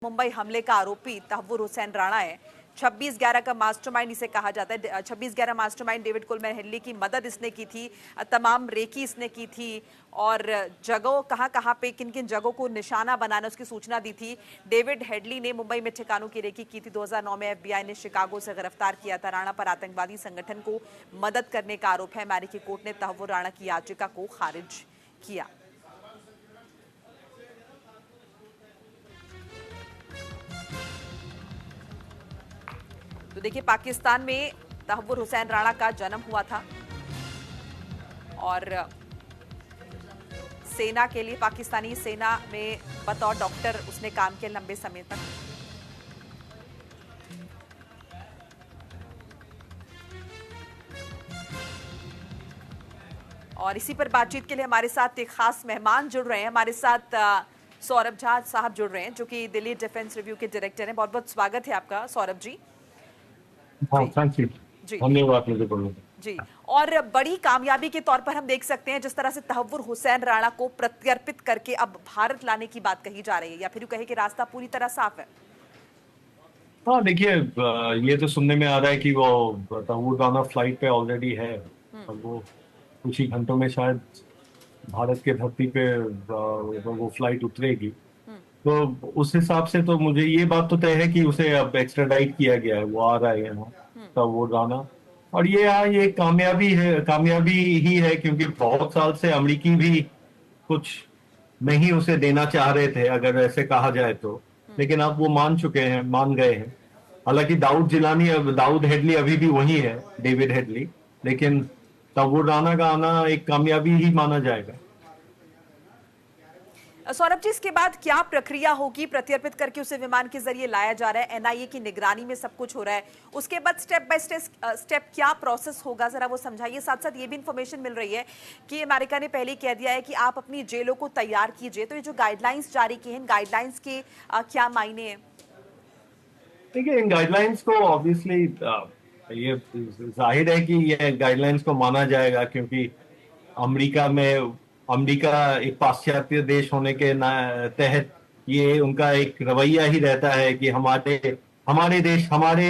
मुंबई हमले का आरोपी तहव्वुर हुसैन राणा है। 26/11 का मास्टरमाइंड इसे कहा जाता है। 26/11 मास्टरमाइंड डेविड कोलमैन हेडली की मदद इसने की थी, तमाम रेकी इसने की थी और जगहों कहां पे किन किन जगहों को निशाना बनाना उसकी सूचना दी थी। डेविड हेडली ने मुंबई में ठिकानों की रेकी की थी। 2009 में FBI ने शिकागो से गिरफ्तार किया था। राणा पर आतंकवादी संगठन को मदद करने का आरोप है। अमेरिकी कोर्ट ने तहव्वुर राणा की याचिका को खारिज किया। तो देखिए, पाकिस्तान में तहव्वुर हुसैन राणा का जन्म हुआ था और सेना के लिए, पाकिस्तानी सेना में बतौर डॉक्टर उसने काम किया लंबे समय तक। और इसी पर बातचीत के लिए हमारे साथ एक खास मेहमान जुड़ रहे हैं। हमारे साथ सौरभ झा साहब जुड़ रहे हैं, जो कि दिल्ली डिफेंस रिव्यू के डायरेक्टर हैं। बहुत बहुत स्वागत है आपका सौरभ जी। हाँ, थैंक यू। जी धन्यवाद मुझे बोलने जी। और बड़ी कामयाबी के तौर पर हम देख सकते हैं जिस तरह से तहव्वुर हुसैन राणा को प्रत्यर्पित करके अब भारत लाने की बात कही जा रही है, या फिर यूं कहे कि रास्ता पूरी तरह साफ है। हाँ, देखिए, ये तो सुनने में आ रहा है कि वो तहव्वुर राणा फ्लाइट पे ऑलरेडी है और वो कुछ ही घंटों में शायद भारत के धरती पे वो फ्लाइट उतरेगी। तो उस हिसाब से तो मुझे ये बात तो तय है कि उसे अब एक्स्ट्राडाइट किया गया है, वो आ रहा है यहाँ तहव्वुर राणा। और ये हाँ, ये कामयाबी है, कामयाबी ही है, क्योंकि बहुत साल से अमरीकी भी कुछ नहीं उसे देना चाह रहे थे, अगर ऐसे कहा जाए तो। लेकिन अब वो मान चुके हैं, मान गए हैं। हालांकि दाऊद हेडली अभी भी वही है, डेविड हेडली। लेकिन तहव्वुर राणा का आना एक कामयाबी ही माना जाएगा। सौरभ जी, इसके बाद क्या प्रक्रिया होगी? प्रत्यर्पित करके उसे विमान के जरिए लाया जा रहा है, NIA की निगरानी में सब कुछ हो रहा है। उसके बाद स्टेप बाय स्टेप क्या प्रोसेस होगा, जरा वो समझाइए। साथ साथ ये भी इंफॉर्मेशन मिल रही है कि अमेरिका ने पहले कह दिया है कि आप अपनी जेलों को तैयार कीजिए। तो ये जो गाइडलाइंस जारी की हैं, गाइडलाइंस के क्या मायने हैं? देखिए, इन गाइडलाइंस को ऑब्वियसली ये जाहिर है कि ये गाइडलाइंस को माना जाएगा, क्योंकि अमेरिका में अमेरिका एक पाश्चात्य देश होने के तहत ये उनका एक रवैया ही रहता है कि हमारे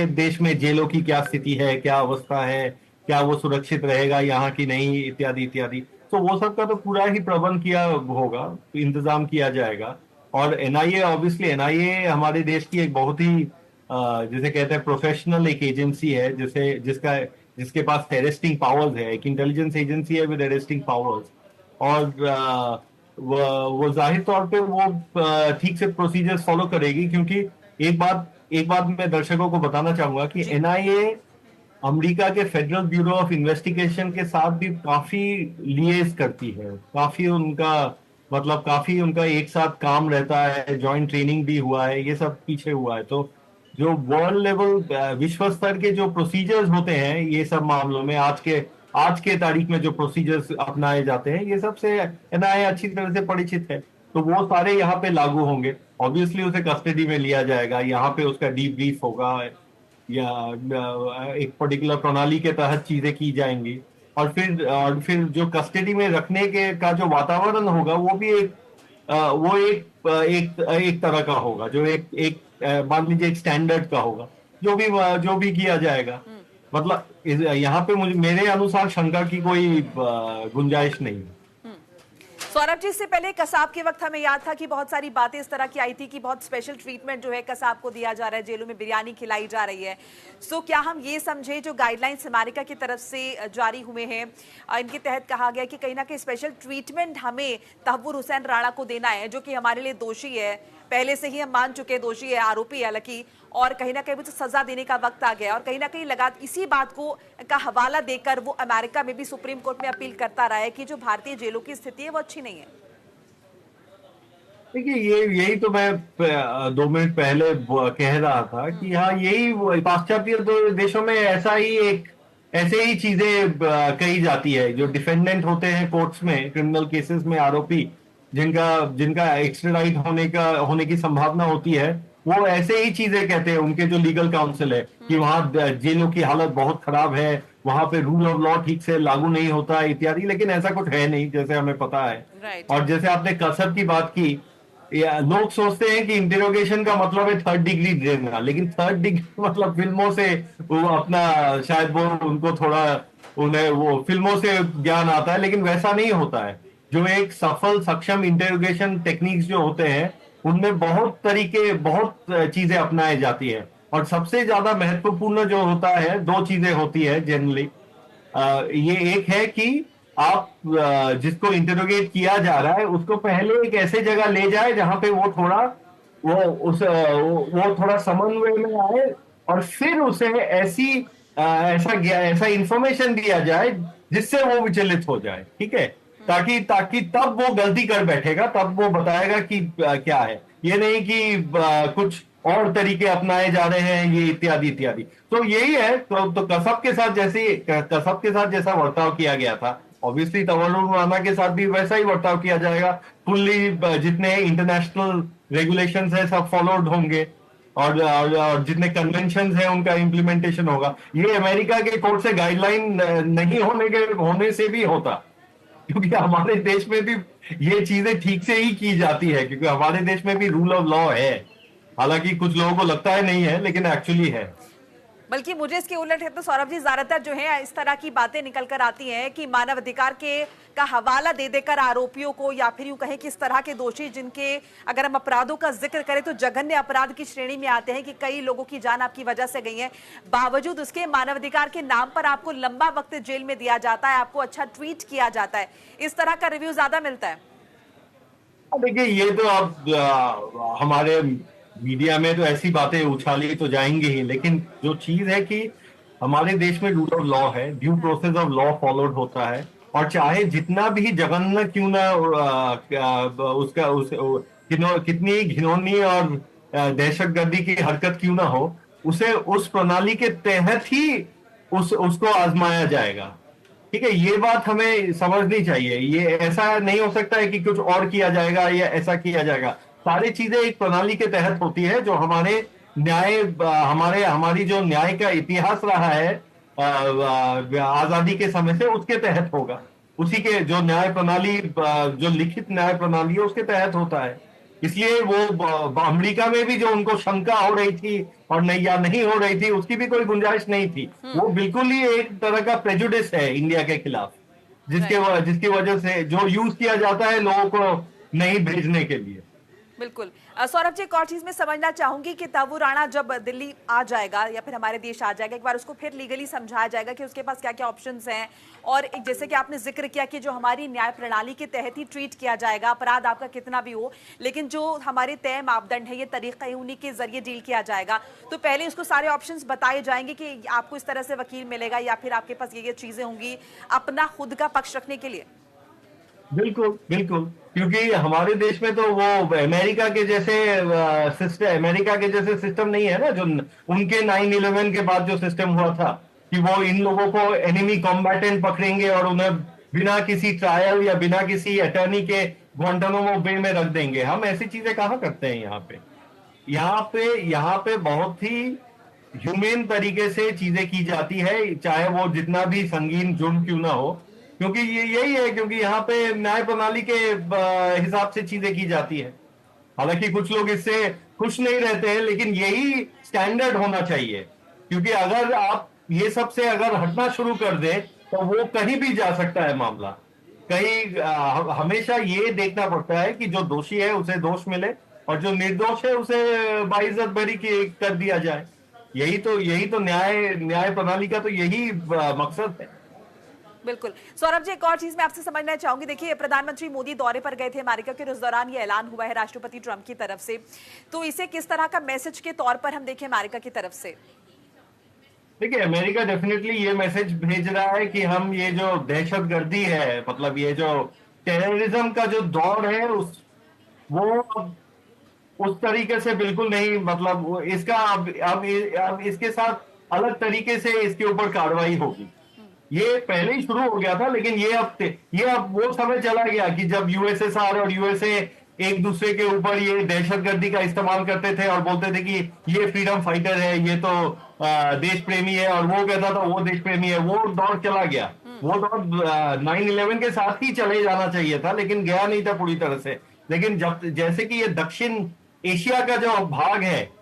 देश में जेलों की क्या स्थिति है, क्या अवस्था है, क्या वो सुरक्षित रहेगा यहाँ की नहीं, इत्यादि इत्यादि। तो वो सब का तो पूरा ही प्रबंध किया होगा, इंतजाम किया जाएगा। और NIA, ऑब्वियसली NIA हमारे देश की एक बहुत ही जिसे कहते हैं प्रोफेशनल एक एजेंसी है, जिसके पास अरेस्टिंग पावर्स है, एक इंटेलिजेंस एजेंसी है विद अरेस्टिंग पावर्स। और वो जाहिर तौर पे वो ठीक से प्रोसीजर्स फॉलो करेगी, क्योंकि एक बात मैं दर्शकों को बताना चाहूंगा कि जी NIA अमेरिका के फेडरल ब्यूरो ऑफ इन्वेस्टिगेशन के साथ भी काफी लिएज करती है। काफी उनका एक साथ काम रहता है, जॉइंट ट्रेनिंग भी हुआ है, ये सब पीछे हुआ है। तो जो वर्ल्ड लेवल, विश्व स्तर के जो प्रोसीजर्स होते हैं ये सब मामलों में, आज के तारीख में जो प्रोसीजर्स अपनाए जाते हैं, ये सब से NIA अच्छी तरह से परिचित है। तो वो सारे यहाँ पे लागू होंगे। ऑब्वियसली उसे कस्टडी में लिया जाएगा, यहाँ पे उसका डीब्रीफ होगा, या एक पर्टिकुलर प्रणाली के तहत चीजें की जाएंगी। और फिर जो कस्टडी में रखने के का जो वातावरण होगा, वो भी एक तरह का होगा, जो मान लीजिए एक स्टैंडर्ड का होगा, जो भी किया जाएगा। मतलब यहाँ पे मेरे अनुसार शंका की कोई गुंजाइश नहीं है। सौरभ जी, इससे पहले कसाब के वक्त हमें याद था कि बहुत सारी बातें इस तरह की आई थी कि बहुत स्पेशल ट्रीटमेंट जो है कसाब को दिया जा रहा है, जेलों में बिरयानी खिलाई जा रही है। सो क्या हम ये समझे, जो गाइडलाइंस अमेरिका की तरफ से जारी हुए हैं, इनके तहत कहा गया कि कहीं ना कहीं स्पेशल ट्रीटमेंट हमें तहव्वुर हुसैन राणा को देना है, जो कि हमारे लिए दोषी है, पहले से ही हम मान चुके हैं दोषी है, आरोपी है हालांकि, और कहीं ना कहीं मुझे सजा देने का वक्त आ गया। और कहीं ना कहीं लगा इसी बात को का हवाला देकर वो अमेरिका में भी सुप्रीम कोर्ट में अपील करता रहा है कि जो भारतीय जेलों की स्थिति है वो अच्छी नहीं है। देखिए, यही तो मैं 2 मिनट पहले कह रहा था कि हाँ, यही पाश्चात्य देशों में ऐसे ही चीजें कही जाती है। जो डिफेंडेंट होते हैं कोर्ट्स में, क्रिमिनल केसेस में, आरोपी जिनका जिनका एक्स्ट्राडाइट होने की संभावना होती है, वो ऐसे ही चीजें कहते हैं। उनके जो लीगल काउंसिल है कि वहाँ जेलों की हालत बहुत खराब है, वहां पे रूल ऑफ लॉ ठीक से लागू नहीं होता इत्यादि। लेकिन ऐसा कुछ है नहीं, जैसे हमें पता है। राइट। और जैसे आपने कसब की बात की, लोग सोचते हैं कि इंटेरोगेशन का मतलब है थर्ड डिग्री देना, लेकिन थर्ड डिग्री मतलब फिल्मों से वो अपना, शायद वो उनको थोड़ा, उन्हें वो फिल्मों से ज्ञान आता है, लेकिन वैसा नहीं होता है। जो एक सफल सक्षम इंटेरोगेशन टेक्निक्स जो होते हैं, उनमें बहुत तरीके, बहुत चीजें अपनाई जाती हैं। और सबसे ज्यादा महत्वपूर्ण जो होता है, दो चीजें होती है जनरली। ये एक है कि आप जिसको इंटरोगेट किया जा रहा है उसको पहले एक ऐसे जगह ले जाए जहां पे वो थोड़ा, वो वो थोड़ा समन्वय में आए, और फिर उसे ऐसी ऐसा इंफॉर्मेशन दिया जाए जिससे वो विचलित हो जाए, ठीक है। ताकि ताकि तब वो गलती कर बैठेगा, तब वो बताएगा कि क्या है। ये नहीं कि कुछ और तरीके अपनाए जा रहे हैं, ये इत्यादि इत्यादि। तो यही है। तो कसब के साथ कसब के साथ जैसा बर्ताव किया गया था, ऑब्वियसली तवल्लुल राना के साथ भी वैसा ही बर्ताव किया जाएगा। फुल्ली जितने इंटरनेशनल रेगुलेशंस है सब फॉलोड होंगे, और जितने कन्वेंशन है उनका इम्प्लीमेंटेशन होगा। ये अमेरिका के कोर्ट से गाइडलाइन नहीं होने से भी होता, क्योंकि हमारे देश में भी ये चीजें ठीक से ही की जाती है, क्योंकि हमारे देश में भी रूल ऑफ लॉ है। हालांकि कुछ लोगों को लगता है नहीं है, लेकिन एक्चुअली है। बल्कि मुझे इसके उलट है तो सौरभ जी, ज्यादातर जो है इस तरह की बातें निकल कर आती हैं कि मानव अधिकार के का हवाला दे देकर आरोपियों को, या फिर यूं कहें कि इस तरह के दोषी जिनके अगर हम अपराधों का जिक्र करें तो जघन्य अपराध की श्रेणी में आते हैं, कि कई लोगों की जान आपकी वजह से गई है, बावजूद उसके मानवाधिकार के नाम पर आपको लंबा वक्त जेल में दिया जाता है, आपको अच्छा ट्रीट किया जाता है। इस तरह का रिव्यू ज्यादा मिलता है। देखिए, ये तो अब हमारे मीडिया में तो ऐसी बातें उछाली तो जाएंगी ही, लेकिन जो चीज है कि हमारे देश में रूल ऑफ लॉ है, due process of law followed होता है। और चाहे जितना भी जघन्य क्यों ना उसका कितनी घिनौनी और दहशतगर्दी की हरकत क्यों ना हो, उसे उस प्रणाली के तहत ही उसको आजमाया जाएगा। ठीक है, ये बात हमें समझनी चाहिए। ये ऐसा नहीं हो सकता है कि कुछ और किया जाएगा या ऐसा किया जाएगा। सारी चीजें एक प्रणाली के तहत होती है, जो हमारे हमारी जो न्याय का इतिहास रहा है आजादी के समय से, उसके तहत होगा। उसी के जो न्याय प्रणाली, जो लिखित न्याय प्रणाली है, उसके तहत होता है। इसलिए वो अमेरिका में भी जो उनको शंका हो रही थी और नहीं, या नहीं हो रही थी, उसकी भी कोई गुंजाइश नहीं थी। वो बिल्कुल ही एक तरह का प्रेजुडिस है इंडिया के खिलाफ, राइट। जिसकी वजह से जो यूज किया जाता है लोगों को नहीं भेजने के लिए। बिल्कुल। सौरभ जी, एक और चीज मैं समझना चाहूंगी कि तब्बू राणा जब दिल्ली आ जाएगा या फिर हमारे देश आ जाएगा, एक बार उसको फिर लीगली समझाया जाएगा कि उसके पास क्या क्या ऑप्शंस हैं, और एक जैसे कि आपने जिक्र किया कि जो हमारी न्याय प्रणाली के तहत ही ट्रीट किया जाएगा, अपराध आपका कितना भी हो, लेकिन जो हमारे तय मापदंड है, ये तरीका है, उन्हीं के जरिए डील किया जाएगा। तो पहले उसको सारे ऑप्शंस बताए जाएंगे कि आपको इस तरह से वकील मिलेगा, या फिर आपके पास ये चीजें होंगी अपना खुद का पक्ष रखने के लिए। बिल्कुल बिल्कुल, क्योंकि हमारे देश में तो वो अमेरिका के जैसे सिस्टम नहीं है ना, जो उनके 9/11 के बाद जो सिस्टम हुआ था, कि वो इन लोगों को एनिमी कॉम्बैटेंट पकड़ेंगे और उन्हें बिना किसी ट्रायल या बिना किसी अटर्नी के ग्वांटानामो बे में रख देंगे। हम ऐसी चीजें कहाँ करते हैं यहाँ पे। यहाँ पे बहुत ही ह्यूमेन तरीके से चीजें की जाती है, चाहे वो जितना भी संगीन जुर्म क्यों ना हो। क्योंकि ये यही है, क्योंकि यहाँ पे न्याय प्रणाली के हिसाब से चीजें की जाती है। हालांकि कुछ लोग इससे खुश नहीं रहते हैं, लेकिन यही स्टैंडर्ड होना चाहिए। क्योंकि अगर आप ये सब से अगर हटना शुरू कर दें, तो वो कहीं भी जा सकता है मामला। कहीं हमेशा ये देखना पड़ता है कि जो दोषी है उसे दोष मिले, और जो निर्दोष है उसे बाइज्जत बरी कर दिया जाए। यही तो न्याय प्रणाली का तो यही मकसद है। बिल्कुल। सौरभ जी, एक और चीज मैं आपसे समझना चाहूंगी, देखिए प्रधानमंत्री मोदी दौरे पर गए थे अमेरिका के, उस दौरान ये ऐलान हुआ है राष्ट्रपति ट्रंप की तरफ से, तो इसे किस तरह का मैसेज के तौर पर हम देखें अमेरिका की तरफ से? देखिए, अमेरिका डेफिनेटली ये मैसेज भेज रहा है कि हम ये जो दहशतगर्दी है, मतलब ये जो टेररिज्म का जो दौर है, वो उस तरीके से बिल्कुल नहीं, मतलब इसका अब इसके साथ अलग तरीके से इसके ऊपर कार्रवाई होगी। ये पहले ही शुरू हो गया था, लेकिन ये अब वो समय चला गया कि जब यूएसएसआर और यूएसए एक दूसरे के ऊपर ये दहशतगर्दी का इस्तेमाल करते थे और बोलते थे कि ये फ्रीडम फाइटर है, ये तो देश प्रेमी है, और वो कहता था वो देश प्रेमी है। वो दौर चला गया। वो दौर 9/11 के साथ ही चले जाना चाहिए था, लेकिन गया नहीं था पूरी तरह से। लेकिन जब जैसे कि ये दक्षिण एशिया का जो भाग है